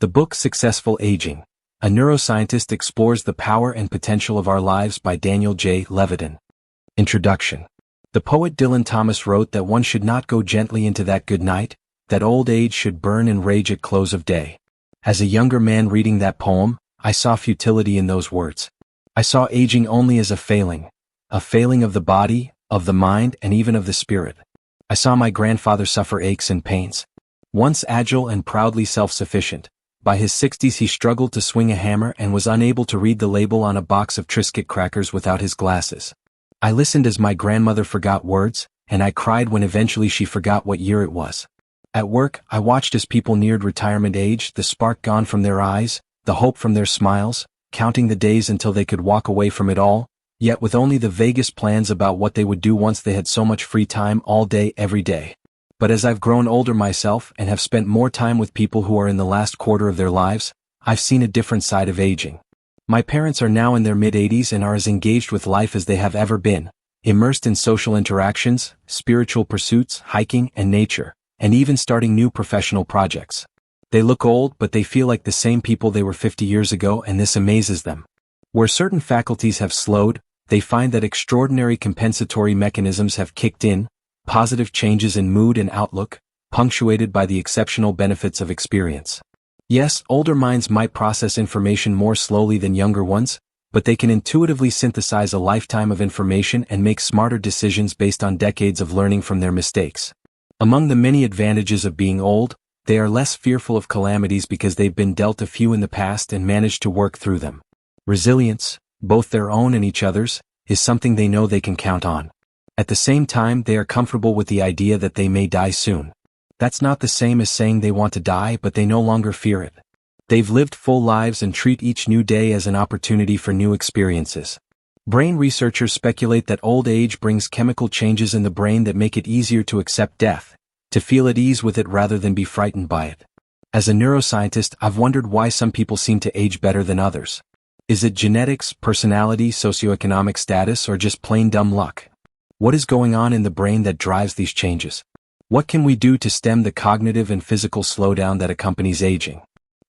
The book Successful Aging. A Neuroscientist explores the power and potential of our lives by Daniel J. Levitin. Introduction. The poet Dylan Thomas wrote that one should not go gently into that good night, that old age should burn and rage at close of day. As a younger man reading that poem, I saw futility in those words. I saw aging only as a failing of the body, of the mind, and even of the spirit. I saw my grandfather suffer aches and pains. Once agile and proudly self-sufficient, by his 60s he struggled to swing a hammer and was unable to read the label on a box of Triscuit crackers without his glasses. I listened as my grandmother forgot words, and I cried when eventually she forgot what year it was. At work, I watched as people neared retirement age, the spark gone from their eyes, the hope from their smiles, counting the days until they could walk away from it all, yet with only the vaguest plans about what they would do once they had so much free time all day every day. But as I've grown older myself and have spent more time with people who are in the last quarter of their lives, I've seen a different side of aging. My parents are now in their mid-80s and are as engaged with life as they have ever been, immersed in social interactions, spiritual pursuits, hiking, and nature, and even starting new professional projects. They look old, but they feel like the same people they were 50 years ago, and this amazes them. Where certain faculties have slowed, they find that extraordinary compensatory mechanisms have kicked in, positive changes in mood and outlook, punctuated by the exceptional benefits of experience. Yes, older minds might process information more slowly than younger ones, but they can intuitively synthesize a lifetime of information and make smarter decisions based on decades of learning from their mistakes. Among the many advantages of being old, they are less fearful of calamities because they've been dealt a few in the past and managed to work through them. Resilience, both their own and each other's, is something they know they can count on. At the same time, they are comfortable with the idea that they may die soon. That's not the same as saying they want to die, but they no longer fear it. They've lived full lives and treat each new day as an opportunity for new experiences. Brain researchers speculate that old age brings chemical changes in the brain that make it easier to accept death, to feel at ease with it rather than be frightened by it. As a neuroscientist, I've wondered why some people seem to age better than others. Is it genetics, personality, socioeconomic status, or just plain dumb luck? What is going on in the brain that drives these changes? What can we do to stem the cognitive and physical slowdown that accompanies aging?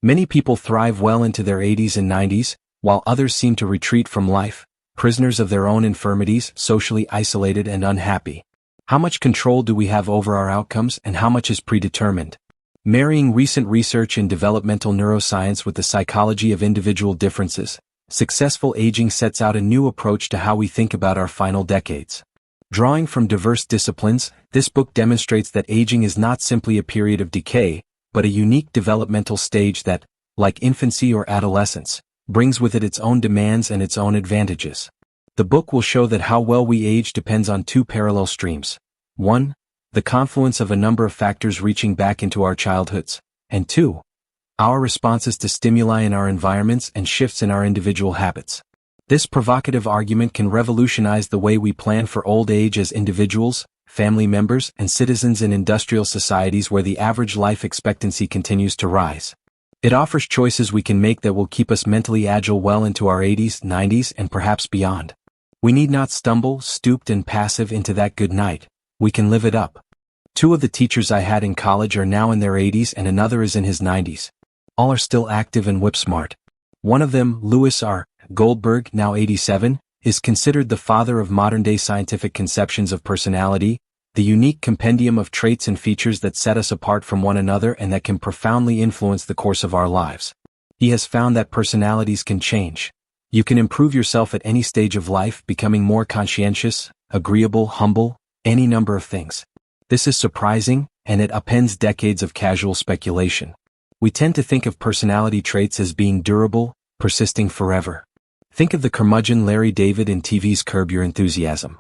Many people thrive well into their 80s and 90s, while others seem to retreat from life, prisoners of their own infirmities, socially isolated and unhappy. How much control do we have over our outcomes, and how much is predetermined? Marrying recent research in developmental neuroscience with the psychology of individual differences, Successful Aging sets out a new approach to how we think about our final decades. Drawing from diverse disciplines, this book demonstrates that aging is not simply a period of decay, but a unique developmental stage that, like infancy or adolescence, brings with it its own demands and its own advantages. The book will show that how well we age depends on two parallel streams. 1. The confluence of a number of factors reaching back into our childhoods, and 2. Our responses to stimuli in our environments and shifts in our individual habits. This provocative argument can revolutionize the way we plan for old age as individuals, family members, and citizens in industrial societies where the average life expectancy continues to rise. It offers choices we can make that will keep us mentally agile well into our 80s, 90s, and perhaps beyond. We need not stumble, stooped, and passive into that good night. We can live it up. 2 of the teachers I had in college are now in their 80s and another is in his 90s. All are still active and whip-smart. One of them, Louis R. Goldberg, now 87, is considered the father of modern-day scientific conceptions of personality, the unique compendium of traits and features that set us apart from one another and that can profoundly influence the course of our lives. He has found that personalities can change. You can improve yourself at any stage of life, becoming more conscientious, agreeable, humble, any number of things. This is surprising, and it upends decades of casual speculation. We tend to think of personality traits as being durable, persisting forever. Think of the curmudgeon Larry David in TV's Curb Your Enthusiasm.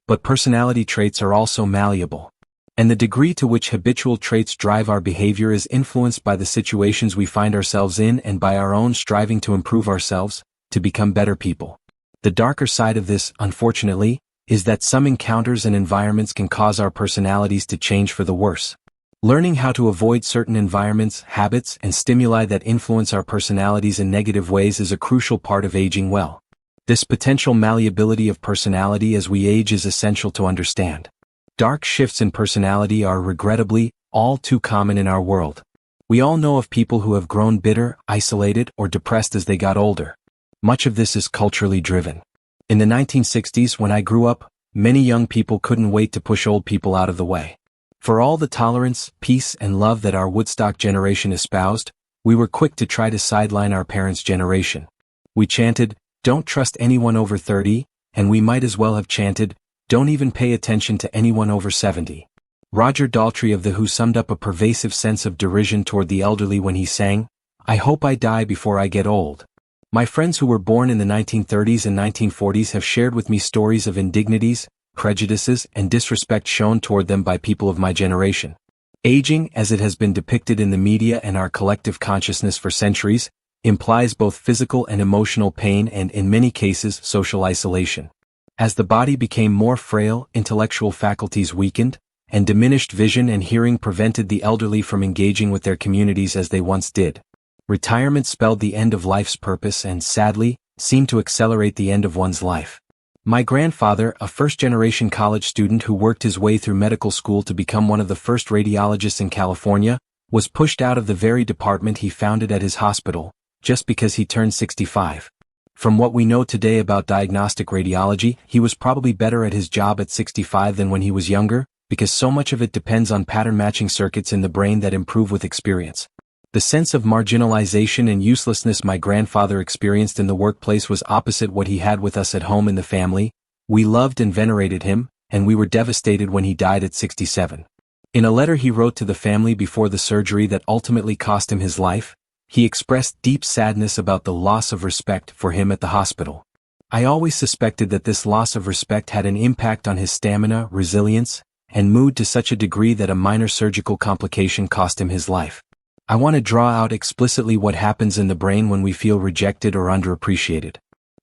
But personality traits are also malleable. And the degree to which habitual traits drive our behavior is influenced by the situations we find ourselves in and by our own striving to improve ourselves, to become better people. The darker side of this, unfortunately, is that some encounters and environments can cause our personalities to change for the worse. Learning how to avoid certain environments, habits, and stimuli that influence our personalities in negative ways is a crucial part of aging well. This potential malleability of personality as we age is essential to understand. Dark shifts in personality are regrettably all too common in our world. We all know of people who have grown bitter, isolated, or depressed as they got older. Much of this is culturally driven. In the 1960s, when I grew up, many young people couldn't wait to push old people out of the way. For all the tolerance, peace, and love that our Woodstock generation espoused, we were quick to try to sideline our parents' generation. We chanted, "Don't trust anyone over 30, and we might as well have chanted, "Don't even pay attention to anyone over 70. Roger Daltrey of The Who summed up a pervasive sense of derision toward the elderly when he sang, "I hope I die before I get old." My friends who were born in the 1930s and 1940s have shared with me stories of indignities, prejudices, and disrespect shown toward them by people of my generation. Aging, as it has been depicted in the media and our collective consciousness for centuries, implies both physical and emotional pain and, in many cases, social isolation. As the body became more frail, intellectual faculties weakened, and diminished vision and hearing prevented the elderly from engaging with their communities as they once did. Retirement spelled the end of life's purpose and, sadly, seemed to accelerate the end of one's life. My grandfather, a first-generation college student who worked his way through medical school to become one of the first radiologists in California, was pushed out of the very department he founded at his hospital, just because he turned 65. From what we know today about diagnostic radiology, he was probably better at his job at 65 than when he was younger, because so much of it depends on pattern-matching circuits in the brain that improve with experience. The sense of marginalization and uselessness my grandfather experienced in the workplace was opposite what he had with us at home in the family. We loved and venerated him, and we were devastated when he died at 67. In a letter he wrote to the family before the surgery that ultimately cost him his life, he expressed deep sadness about the loss of respect for him at the hospital. I always suspected that this loss of respect had an impact on his stamina, resilience, and mood to such a degree that a minor surgical complication cost him his life. I want to draw out explicitly what happens in the brain when we feel rejected or underappreciated.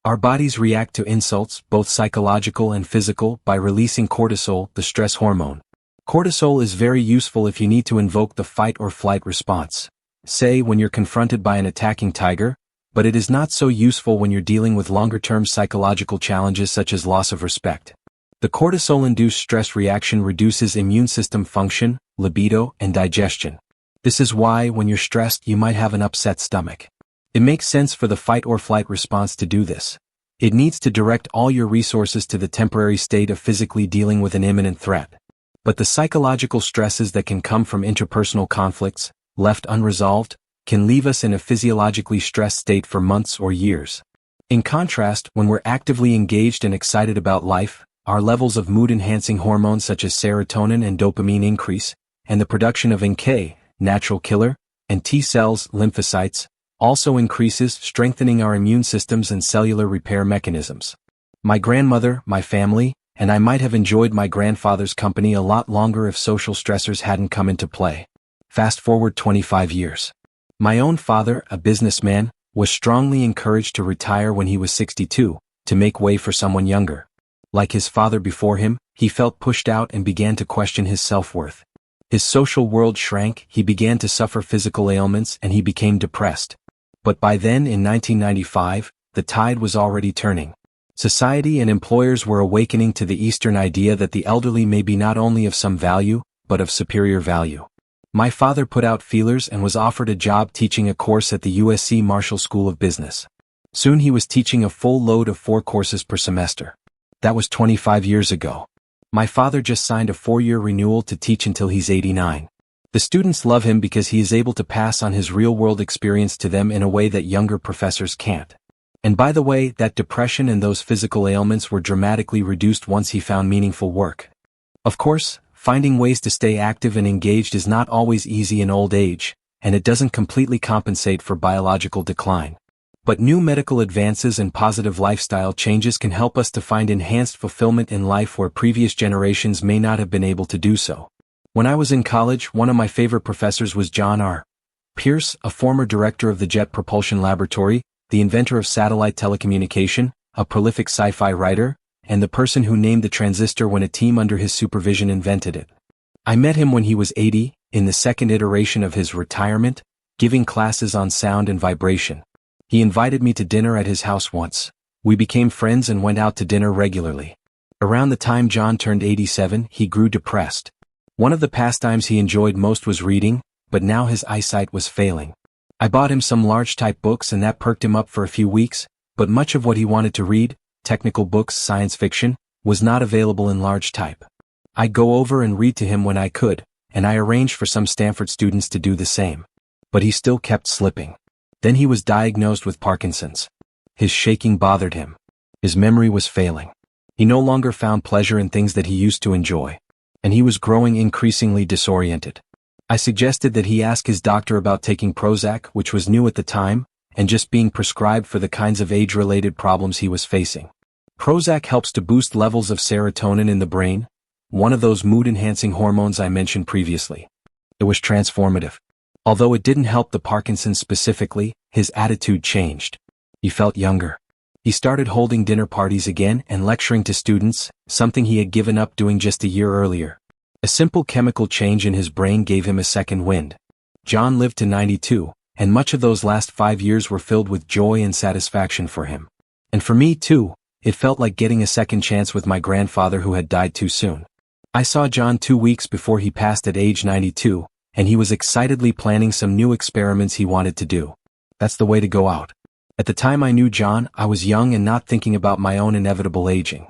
Our bodies react to insults, both psychological and physical, by releasing cortisol, the stress hormone. Cortisol is very useful if you need to invoke the fight or flight response, say when you're confronted by an attacking tiger, but it is not so useful when you're dealing with longer-term psychological challenges such as loss of respect. The cortisol-induced stress reaction reduces immune system function, libido, and digestion. This is why, when you're stressed, you might have an upset stomach. It makes sense for the fight or flight response to do this. It needs to direct all your resources to the temporary state of physically dealing with an imminent threat. But the psychological stresses that can come from interpersonal conflicts, left unresolved, can leave us in a physiologically stressed state for months or years. In contrast, when we're actively engaged and excited about life, our levels of mood-enhancing hormones such as serotonin and dopamine increase, and the production of NK, natural killer, and T cells, lymphocytes, also increases, strengthening our immune systems and cellular repair mechanisms. My grandmother, my family, and I might have enjoyed my grandfather's company a lot longer if social stressors hadn't come into play. Fast forward 25 years. My own father, a businessman, was strongly encouraged to retire when he was 62, to make way for someone younger. Like his father before him, he felt pushed out and began to question his self-worth. His social world shrank, he began to suffer physical ailments, and he became depressed. But by then, in 1995, the tide was already turning. Society and employers were awakening to the Eastern idea that the elderly may be not only of some value, but of superior value. My father put out feelers and was offered a job teaching a course at the USC Marshall School of Business. Soon he was teaching a full load of 4 courses per semester. That was 25 years ago. My father just signed a 4-year renewal to teach until he's 89. The students love him because he is able to pass on his real-world experience to them in a way that younger professors can't. And by the way, that depression and those physical ailments were dramatically reduced once he found meaningful work. Of course, finding ways to stay active and engaged is not always easy in old age, and it doesn't completely compensate for biological decline. But new medical advances and positive lifestyle changes can help us to find enhanced fulfillment in life where previous generations may not have been able to do so. When I was in college, one of my favorite professors was John R. Pierce, a former director of the Jet Propulsion Laboratory, the inventor of satellite telecommunication, a prolific sci-fi writer, and the person who named the transistor when a team under his supervision invented it. I met him when he was 80, in the second iteration of his retirement, giving classes on sound and vibration. He invited me to dinner at his house once. We became friends and went out to dinner regularly. Around the time John turned 87, he grew depressed. One of the pastimes he enjoyed most was reading, but now his eyesight was failing. I bought him some large-type books and that perked him up for a few weeks, but much of what he wanted to read, technical books, science fiction, was not available in large type. I'd go over and read to him when I could, and I arranged for some Stanford students to do the same. But he still kept slipping. Then he was diagnosed with Parkinson's. His shaking bothered him. His memory was failing. He no longer found pleasure in things that he used to enjoy. And he was growing increasingly disoriented. I suggested that he ask his doctor about taking Prozac, which was new at the time, and just being prescribed for the kinds of age-related problems he was facing. Prozac helps to boost levels of serotonin in the brain, one of those mood-enhancing hormones I mentioned previously. It was transformative. Although it didn't help the Parkinson's specifically, his attitude changed. He felt younger. He started holding dinner parties again and lecturing to students, something he had given up doing just a year earlier. A simple chemical change in his brain gave him a second wind. John lived to 92, and much of those last 5 years were filled with joy and satisfaction for him. And for me too, it felt like getting a second chance with my grandfather who had died too soon. I saw John 2 weeks before he passed at age 92, and he was excitedly planning some new experiments he wanted to do. That's the way to go out. At the time I knew John, I was young and not thinking about my own inevitable aging.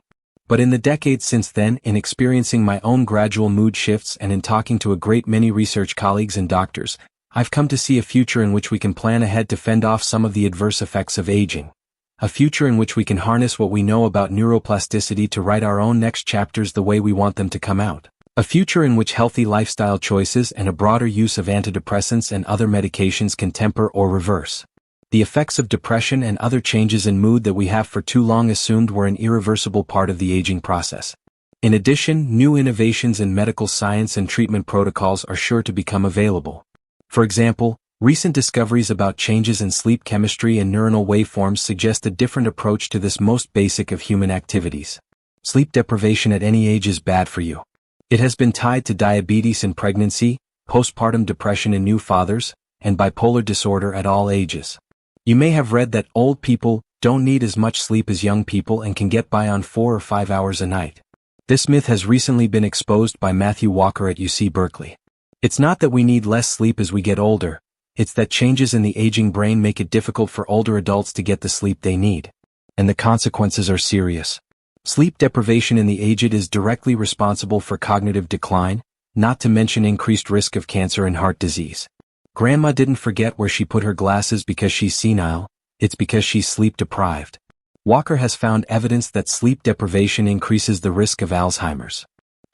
But in the decades since then, in experiencing my own gradual mood shifts and in talking to a great many research colleagues and doctors, I've come to see a future in which we can plan ahead to fend off some of the adverse effects of aging. A future in which we can harness what we know about neuroplasticity to write our own next chapters the way we want them to come out. A future in which healthy lifestyle choices and a broader use of antidepressants and other medications can temper or reverse the effects of depression and other changes in mood that we have for too long assumed were an irreversible part of the aging process. In addition, new innovations in medical science and treatment protocols are sure to become available. For example, recent discoveries about changes in sleep chemistry and neuronal waveforms suggest a different approach to this most basic of human activities. Sleep deprivation at any age is bad for you. It has been tied to diabetes in pregnancy, postpartum depression in new fathers, and bipolar disorder at all ages. You may have read that old people don't need as much sleep as young people and can get by on 4 or 5 hours a night. This myth has recently been exposed by Matthew Walker at UC Berkeley. It's not that we need less sleep as we get older, it's that changes in the aging brain make it difficult for older adults to get the sleep they need. And the consequences are serious. Sleep deprivation in the aged is directly responsible for cognitive decline, not to mention increased risk of cancer and heart disease. Grandma didn't forget where she put her glasses because she's senile, it's because she's sleep deprived. Walker has found evidence that sleep deprivation increases the risk of Alzheimer's.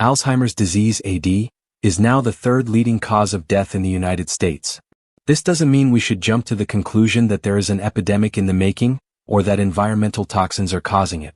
Alzheimer's disease (AD) is now the third leading cause of death in the United States. This doesn't mean we should jump to the conclusion that there is an epidemic in the making, or that environmental toxins are causing it.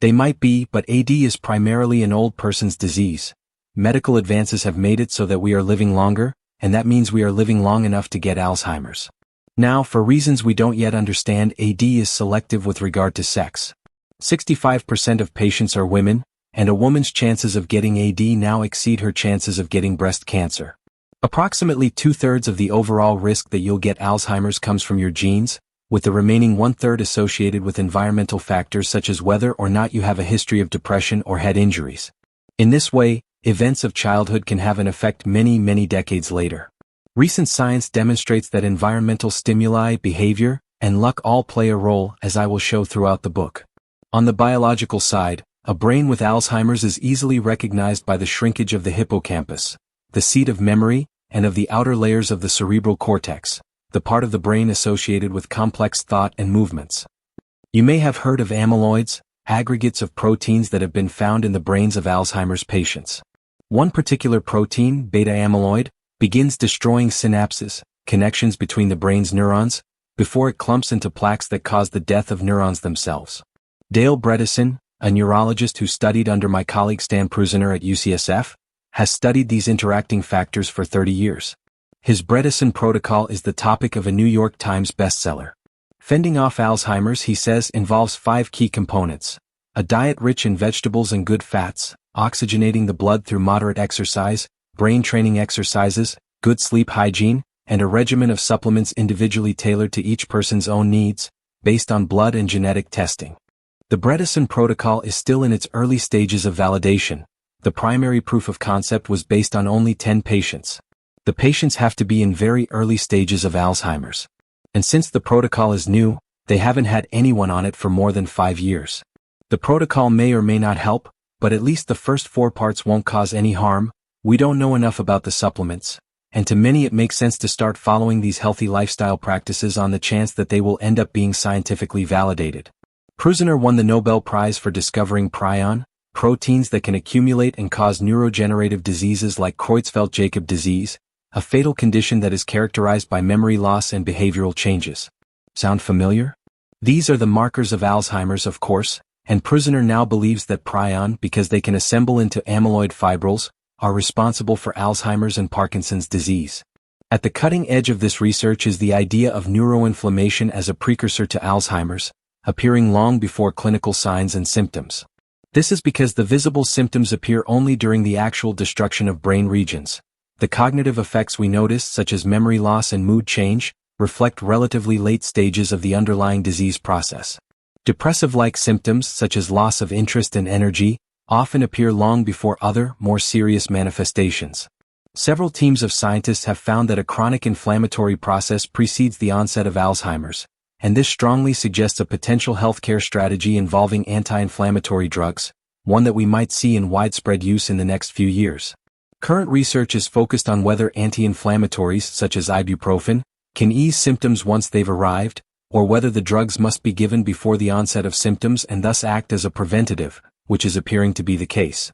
They might be, but AD is primarily an old person's disease. Medical advances have made it so that we are living longer, and that means we are living long enough to get Alzheimer's. Now, for reasons we don't yet understand, AD is selective with regard to sex. 65% of patients are women, and a woman's chances of getting AD now exceed her chances of getting breast cancer. Approximately 2/3 of the overall risk that you'll get Alzheimer's comes from your genes, with the remaining 1/3 associated with environmental factors such as whether or not you have a history of depression or head injuries. In this way, events of childhood can have an effect many decades later. Recent science demonstrates that environmental stimuli, behavior, and luck all play a role, as I will show throughout the book. On the biological side, a brain with Alzheimer's is easily recognized by the shrinkage of the hippocampus, the seat of memory, and of the outer layers of the cerebral cortex, the part of the brain associated with complex thought and movements. You may have heard of amyloids, aggregates of proteins that have been found in the brains of Alzheimer's patients. One particular protein, beta amyloid, begins destroying synapses, connections between the brain's neurons, before it clumps into plaques that cause the death of neurons themselves. Dale Bredesen, a neurologist who studied under my colleague Stan Prusiner at UCSF, has studied these interacting factors for 30 years. His Bredesen protocol is the topic of a New York Times bestseller. Fending off Alzheimer's, he says, involves 5 key components: a diet rich in vegetables and good fats, oxygenating the blood through moderate exercise, brain training exercises, good sleep hygiene, and a regimen of supplements individually tailored to each person's own needs, based on blood and genetic testing. The Bredesen protocol is still in its early stages of validation. The primary proof of concept was based on only 10 patients. The patients have to be in very early stages of Alzheimer's. And since the protocol is new, they haven't had anyone on it for more than 5 years. The protocol may or may not help, but at least the first 4 parts won't cause any harm. We don't know enough about the supplements, and to many it makes sense to start following these healthy lifestyle practices on the chance that they will end up being scientifically validated. Prusiner won the Nobel Prize for discovering prion, proteins that can accumulate and cause neurodegenerative diseases like Creutzfeldt-Jakob disease, a fatal condition that is characterized by memory loss and behavioral changes. Sound familiar? These are the markers of Alzheimer's, of course, and Prusiner now believes that prion, because they can assemble into amyloid fibrils, are responsible for Alzheimer's and Parkinson's disease. At the cutting edge of this research is the idea of neuroinflammation as a precursor to Alzheimer's, appearing long before clinical signs and symptoms. This is because the visible symptoms appear only during the actual destruction of brain regions. The cognitive effects we notice, such as memory loss and mood change, reflect relatively late stages of the underlying disease process. Depressive-like symptoms, such as loss of interest and energy, often appear long before other, more serious manifestations. Several teams of scientists have found that a chronic inflammatory process precedes the onset of Alzheimer's, and this strongly suggests a potential healthcare strategy involving anti-inflammatory drugs, one that we might see in widespread use in the next few years. Current research is focused on whether anti-inflammatories, such as ibuprofen, can ease symptoms once they've arrived, or whether the drugs must be given before the onset of symptoms and thus act as a preventative, which is appearing to be the case.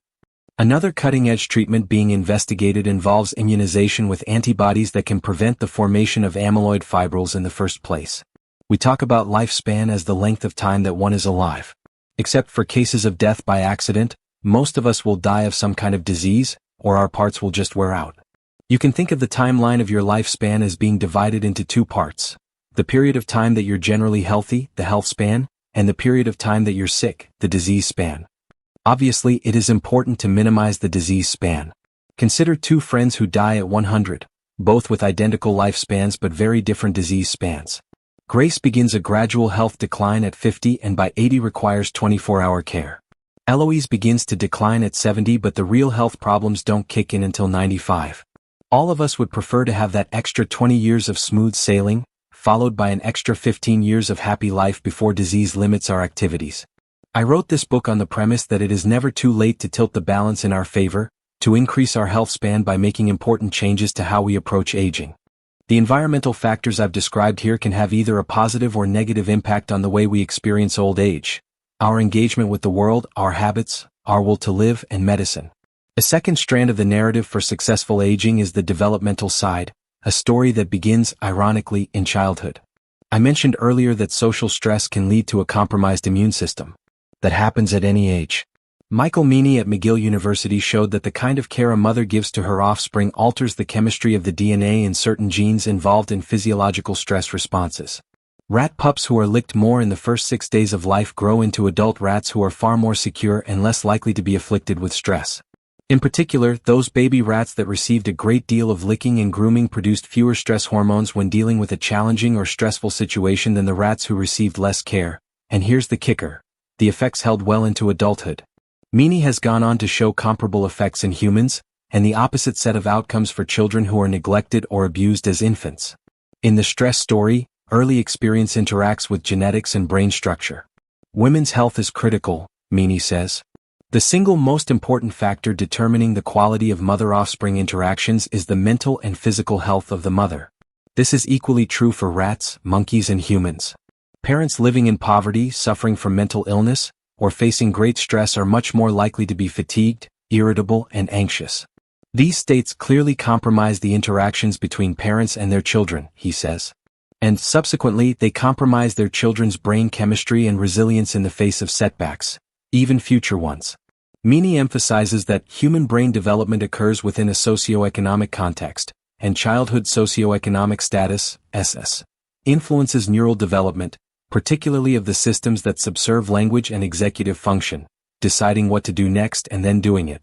Another cutting-edge treatment being investigated involves immunization with antibodies that can prevent the formation of amyloid fibrils in the first place. We talk about lifespan as the length of time that one is alive. Except for cases of death by accident, most of us will die of some kind of disease, or our parts will just wear out. You can think of the timeline of your lifespan as being divided into 2 parts. The period of time that you're generally healthy, the health span, and the period of time that you're sick, the disease span. Obviously, it is important to minimize the disease span. Consider 2 friends who die at 100, both with identical lifespans but very different disease spans. Grace begins a gradual health decline at 50 and by 80 requires 24-hour care. Eloise begins to decline at 70 but the real health problems don't kick in until 95. All of us would prefer to have that extra 20 years of smooth sailing, followed by an extra 15 years of happy life before disease limits our activities. I wrote this book on the premise that it is never too late to tilt the balance in our favor, to increase our health span by making important changes to how we approach aging. The environmental factors I've described here can have either a positive or negative impact on the way we experience old age, our engagement with the world, our habits, our will to live, and medicine. A second strand of the narrative for successful aging is the developmental side, a story that begins, ironically, in childhood. I mentioned earlier that social stress can lead to a compromised immune system. That happens at any age. Michael Meany at McGill University showed that the kind of care a mother gives to her offspring alters the chemistry of the DNA in certain genes involved in physiological stress responses. Rat pups who are licked more in the first 6 days of life grow into adult rats who are far more secure and less likely to be afflicted with stress. In particular, those baby rats that received a great deal of licking and grooming produced fewer stress hormones when dealing with a challenging or stressful situation than the rats who received less care. And here's the kicker. The effects held well into adulthood. Meany has gone on to show comparable effects in humans, and the opposite set of outcomes for children who are neglected or abused as infants. In the stress story, early experience interacts with genetics and brain structure. Women's health is critical, Meany says. The single most important factor determining the quality of mother-offspring interactions is the mental and physical health of the mother. This is equally true for rats, monkeys, and humans. Parents living in poverty, suffering from mental illness, or facing great stress are much more likely to be fatigued, irritable, and anxious. These states clearly compromise the interactions between parents and their children, he says. And subsequently, they compromise their children's brain chemistry and resilience in the face of setbacks, even future ones. Meany emphasizes that human brain development occurs within a socioeconomic context, and childhood socioeconomic status, SS, influences neural development, particularly of the systems that subserve language and executive function, deciding what to do next and then doing it.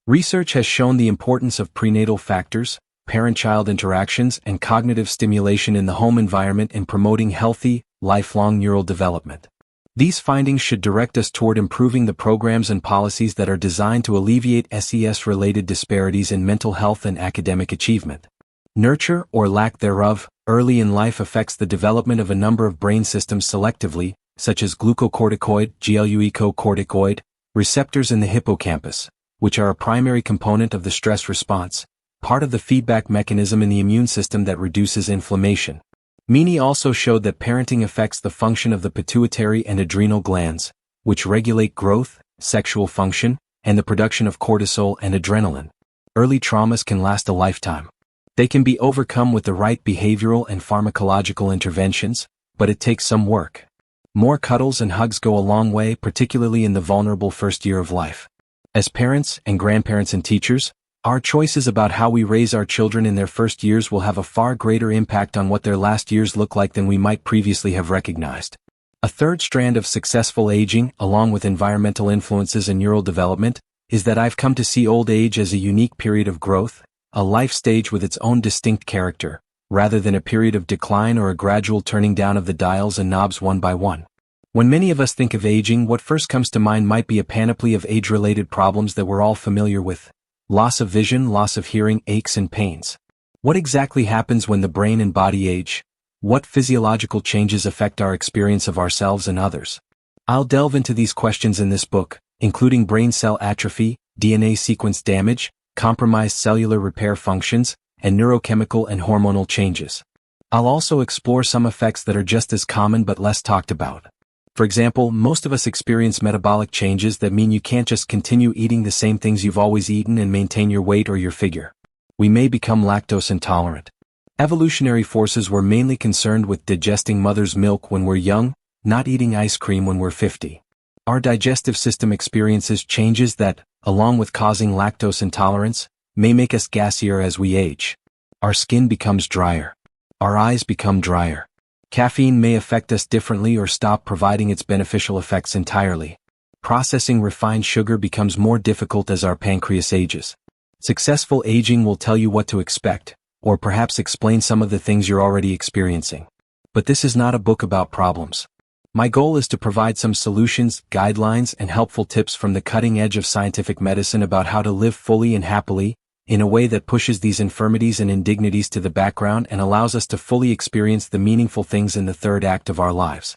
Research has shown the importance of prenatal factors, parent-child interactions, and cognitive stimulation in the home environment in promoting healthy, lifelong neural development. These findings should direct us toward improving the programs and policies that are designed to alleviate SES-related disparities in mental health and academic achievement. Nurture, or lack thereof, early in life affects the development of a number of brain systems selectively, such as glucocorticoid, glucocorticoid, receptors in the hippocampus, which are a primary component of the stress response, part of the feedback mechanism in the immune system that reduces inflammation. Meany also showed that parenting affects the function of the pituitary and adrenal glands, which regulate growth, sexual function, and the production of cortisol and adrenaline. Early traumas can last a lifetime. They can be overcome with the right behavioral and pharmacological interventions, but it takes some work. More cuddles and hugs go a long way, particularly in the vulnerable first year of life. As parents and grandparents and teachers, our choices about how we raise our children in their first years will have a far greater impact on what their last years look like than we might previously have recognized. A third strand of successful aging, along with environmental influences and neural development, is that I've come to see old age as a unique period of growth, a life stage with its own distinct character, rather than a period of decline or a gradual turning down of the dials and knobs one by one. When many of us think of aging, what first comes to mind might be a panoply of age-related problems that we're all familiar with. Loss of vision, loss of hearing, aches and pains. What exactly happens when the brain and body age? What physiological changes affect our experience of ourselves and others? I'll delve into these questions in this book, including brain cell atrophy, DNA sequence damage, compromised cellular repair functions, and neurochemical and hormonal changes. I'll also explore some effects that are just as common but less talked about. For example, most of us experience metabolic changes that mean you can't just continue eating the same things you've always eaten and maintain your weight or your figure. We may become lactose intolerant. Evolutionary forces were mainly concerned with digesting mother's milk when we're young, not eating ice cream when we're 50. Our digestive system experiences changes that, along with causing lactose intolerance, may make us gassier as we age. Our skin becomes drier. Our eyes become drier. Caffeine may affect us differently or stop providing its beneficial effects entirely. Processing refined sugar becomes more difficult as our pancreas ages. Successful aging will tell you what to expect, or perhaps explain some of the things you're already experiencing. But this is not a book about problems. My goal is to provide some solutions, guidelines, and helpful tips from the cutting edge of scientific medicine about how to live fully and happily, in a way that pushes these infirmities and indignities to the background and allows us to fully experience the meaningful things in the third act of our lives.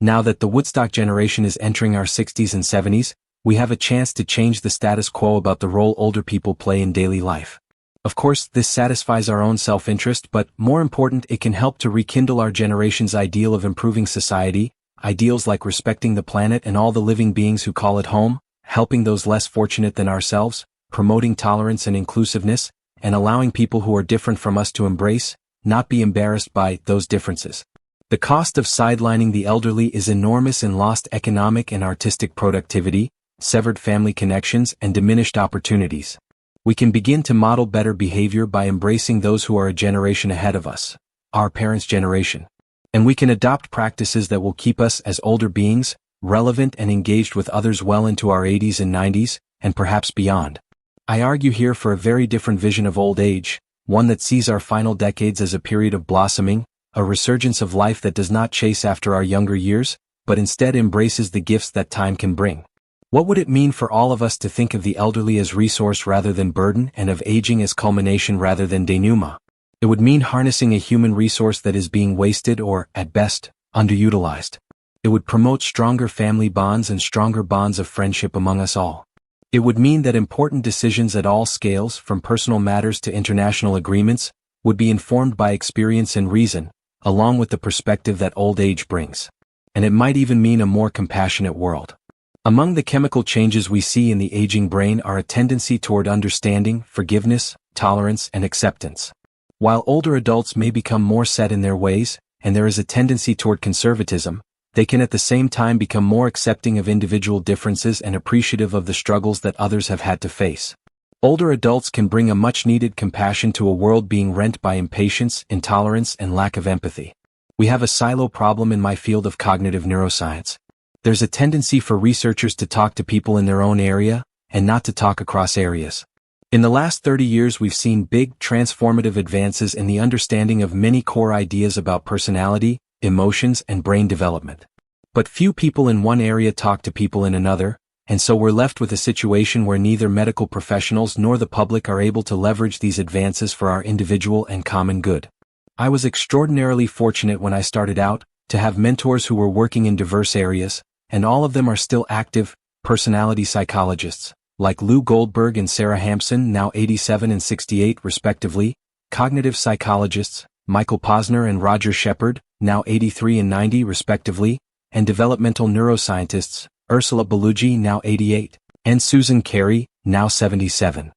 Now that the Woodstock generation is entering our 60s and 70s, we have a chance to change the status quo about the role older people play in daily life. Of course, this satisfies our own self-interest, but more important, it can help to rekindle our generation's ideal of improving society, ideals like respecting the planet and all the living beings who call it home, helping those less fortunate than ourselves, promoting tolerance and inclusiveness, and allowing people who are different from us to embrace, not be embarrassed by, those differences. The cost of sidelining the elderly is enormous in lost economic and artistic productivity, severed family connections, and diminished opportunities. We can begin to model better behavior by embracing those who are a generation ahead of us, our parents' generation. And we can adopt practices that will keep us as older beings, relevant and engaged with others well into our 80s and 90s, and perhaps beyond. I argue here for a very different vision of old age, one that sees our final decades as a period of blossoming, a resurgence of life that does not chase after our younger years, but instead embraces the gifts that time can bring. What would it mean for all of us to think of the elderly as resource rather than burden and of aging as culmination rather than denouement? It would mean harnessing a human resource that is being wasted or, at best, underutilized. It would promote stronger family bonds and stronger bonds of friendship among us all. It would mean that important decisions at all scales, from personal matters to international agreements, would be informed by experience and reason, along with the perspective that old age brings. And it might even mean a more compassionate world. Among the chemical changes we see in the aging brain are a tendency toward understanding, forgiveness, tolerance, and acceptance. While older adults may become more set in their ways, and there is a tendency toward conservatism, they can at the same time become more accepting of individual differences and appreciative of the struggles that others have had to face. Older adults can bring a much-needed compassion to a world being rent by impatience, intolerance, and lack of empathy. We have a silo problem in my field of cognitive neuroscience. There's a tendency for researchers to talk to people in their own area, and not to talk across areas. In the last 30 years we've seen big, transformative advances in the understanding of many core ideas about personality, emotions, and brain development. But few people in one area talk to people in another, and so we're left with a situation where neither medical professionals nor the public are able to leverage these advances for our individual and common good. I was extraordinarily fortunate when I started out to have mentors who were working in diverse areas, and all of them are still active personality psychologists, like Lou Goldberg and Sarah Hampson, now 87 and 68 respectively, cognitive psychologists, Michael Posner and Roger Shepard, now 83 and 90 respectively, and developmental neuroscientists, Ursula Bellugi, now 88, and Susan Carey, now 77.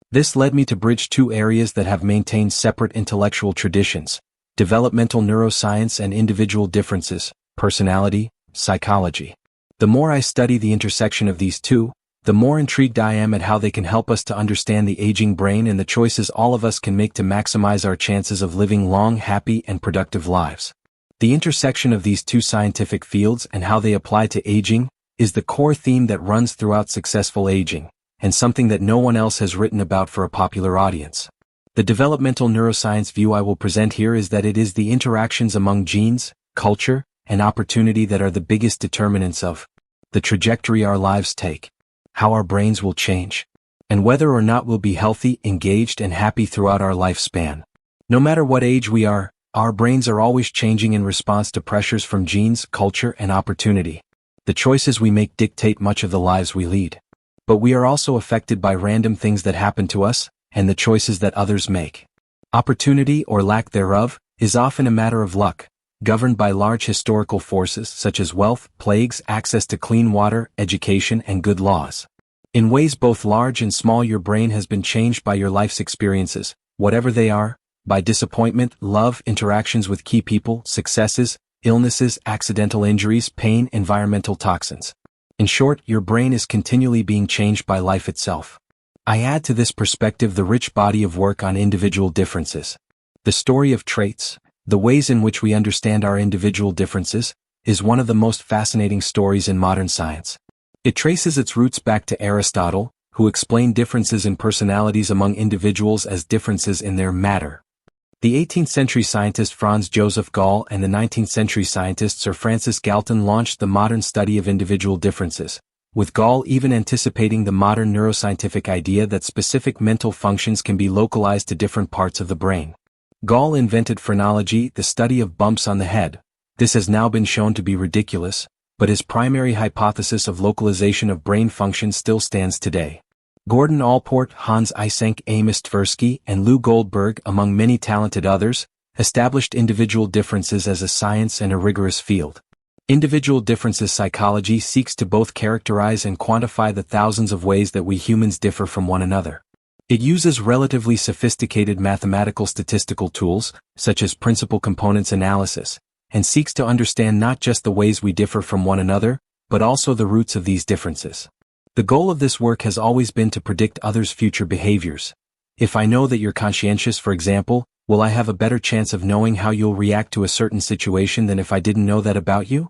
This led me to bridge two areas that have maintained separate intellectual traditions: developmental neuroscience and individual differences, personality, psychology. The more I study the intersection of these two, the more intrigued I am at how they can help us to understand the aging brain and the choices all of us can make to maximize our chances of living long, happy, and productive lives. The intersection of these two scientific fields and how they apply to aging is the core theme that runs throughout Successful Aging, and something that no one else has written about for a popular audience. The developmental neuroscience view I will present here is that it is the interactions among genes, culture, and opportunity that are the biggest determinants of the trajectory our lives take, how our brains will change, and whether or not we'll be healthy, engaged, and happy throughout our lifespan. No matter what age we are, our brains are always changing in response to pressures from genes, culture, and opportunity. The choices we make dictate much of the lives we lead. But we are also affected by random things that happen to us, and the choices that others make. Opportunity, or lack thereof, is often a matter of luck, governed by large historical forces such as wealth, plagues, access to clean water, education, and good laws. In ways both large and small, your brain has been changed by your life's experiences, whatever they are, by disappointment, love, interactions with key people, successes, illnesses, accidental injuries, pain, environmental toxins. In short, your brain is continually being changed by life itself. I add to this perspective the rich body of work on individual differences. The story of traits, the ways in which we understand our individual differences, is one of the most fascinating stories in modern science. It traces its roots back to Aristotle, who explained differences in personalities among individuals as differences in their matter. The 18th century scientist Franz Joseph Gall and the 19th century scientist Sir Francis Galton launched the modern study of individual differences, with Gall even anticipating the modern neuroscientific idea that specific mental functions can be localized to different parts of the brain. Gall invented phrenology, the study of bumps on the head. This has now been shown to be ridiculous, but his primary hypothesis of localization of brain function still stands today. Gordon Allport, Hans Eysenck, Amos Tversky, and Lou Goldberg, among many talented others, established individual differences as a science and a rigorous field. Individual differences psychology seeks to both characterize and quantify the thousands of ways that we humans differ from one another. It uses relatively sophisticated mathematical statistical tools, such as principal components analysis, and seeks to understand not just the ways we differ from one another, but also the roots of these differences. The goal of this work has always been to predict others' future behaviors. If I know that you're conscientious, for example, will I have a better chance of knowing how you'll react to a certain situation than if I didn't know that about you?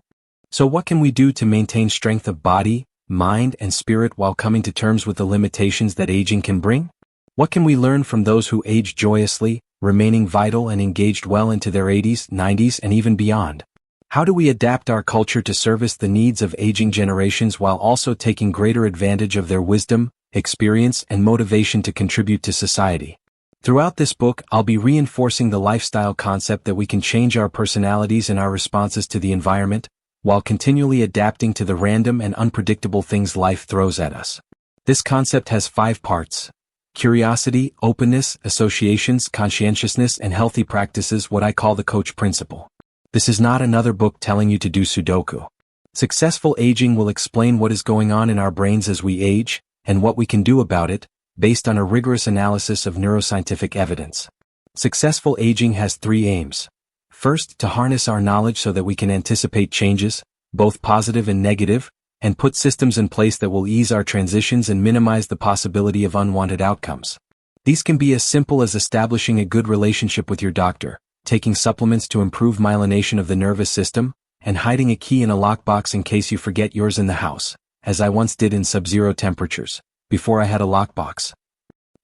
So what can we do to maintain strength of body, mind, and spirit while coming to terms with the limitations that aging can bring? What can we learn from those who age joyously, remaining vital and engaged well into their 80s, 90s, and even beyond? How do we adapt our culture to service the needs of aging generations while also taking greater advantage of their wisdom, experience, and motivation to contribute to society? Throughout this book, I'll be reinforcing the lifestyle concept that we can change our personalities and our responses to the environment, while continually adapting to the random and unpredictable things life throws at us. This concept has 5 parts: curiosity, openness, associations, conscientiousness, and healthy practices, what I call the coach principle. This is not another book telling you to do Sudoku. Successful Aging will explain what is going on in our brains as we age, and what we can do about it, based on a rigorous analysis of neuroscientific evidence. Successful Aging has 3 aims. First, to harness our knowledge so that we can anticipate changes, both positive and negative, and put systems in place that will ease our transitions and minimize the possibility of unwanted outcomes. These can be as simple as establishing a good relationship with your doctor, taking supplements to improve myelination of the nervous system, and hiding a key in a lockbox in case you forget yours in the house, as I once did in sub-zero temperatures, before I had a lockbox.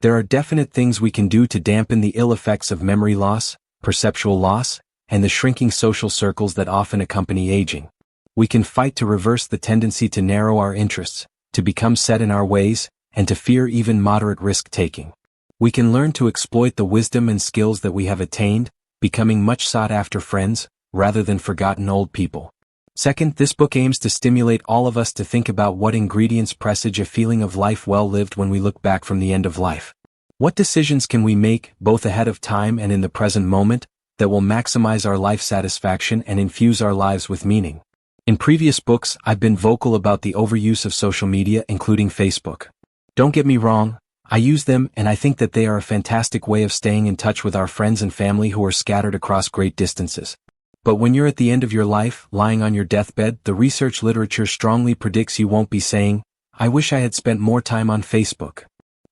There are definite things we can do to dampen the ill effects of memory loss, perceptual loss, and the shrinking social circles that often accompany aging. We can fight to reverse the tendency to narrow our interests, to become set in our ways, and to fear even moderate risk-taking. We can learn to exploit the wisdom and skills that we have attained, becoming much sought-after friends, rather than forgotten old people. Second, this book aims to stimulate all of us to think about what ingredients presage a feeling of life well lived when we look back from the end of life. What decisions can we make, both ahead of time and in the present moment, that will maximize our life satisfaction and infuse our lives with meaning? In previous books, I've been vocal about the overuse of social media, including Facebook. Don't get me wrong, I use them and I think that they are a fantastic way of staying in touch with our friends and family who are scattered across great distances. But when you're at the end of your life, lying on your deathbed, the research literature strongly predicts you won't be saying, "I wish I had spent more time on Facebook."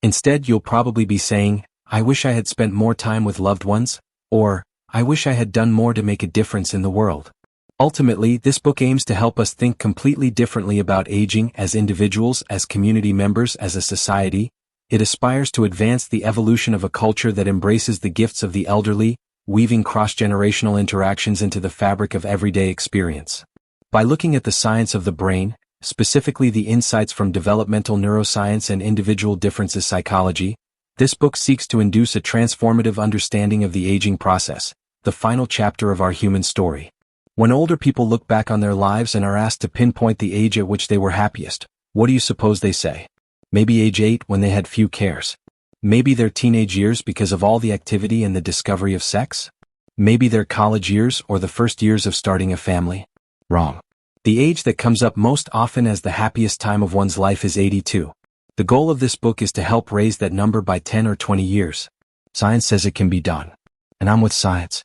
Instead, you'll probably be saying, "I wish I had spent more time with loved ones," or, "I wish I had done more to make a difference in the world." Ultimately, this book aims to help us think completely differently about aging as individuals, as community members, as a society. It aspires to advance the evolution of a culture that embraces the gifts of the elderly, weaving cross-generational interactions into the fabric of everyday experience. By looking at the science of the brain, specifically the insights from developmental neuroscience and individual differences psychology, this book seeks to induce a transformative understanding of the aging process, the final chapter of our human story. When older people look back on their lives and are asked to pinpoint the age at which they were happiest, what do you suppose they say? Maybe age 8 when they had few cares. Maybe their teenage years because of all the activity and the discovery of sex? Maybe their college years or the first years of starting a family? Wrong. The age that comes up most often as the happiest time of one's life is 82. The goal of this book is to help raise that number by 10 or 20 years. Science says it can be done. And I'm with science.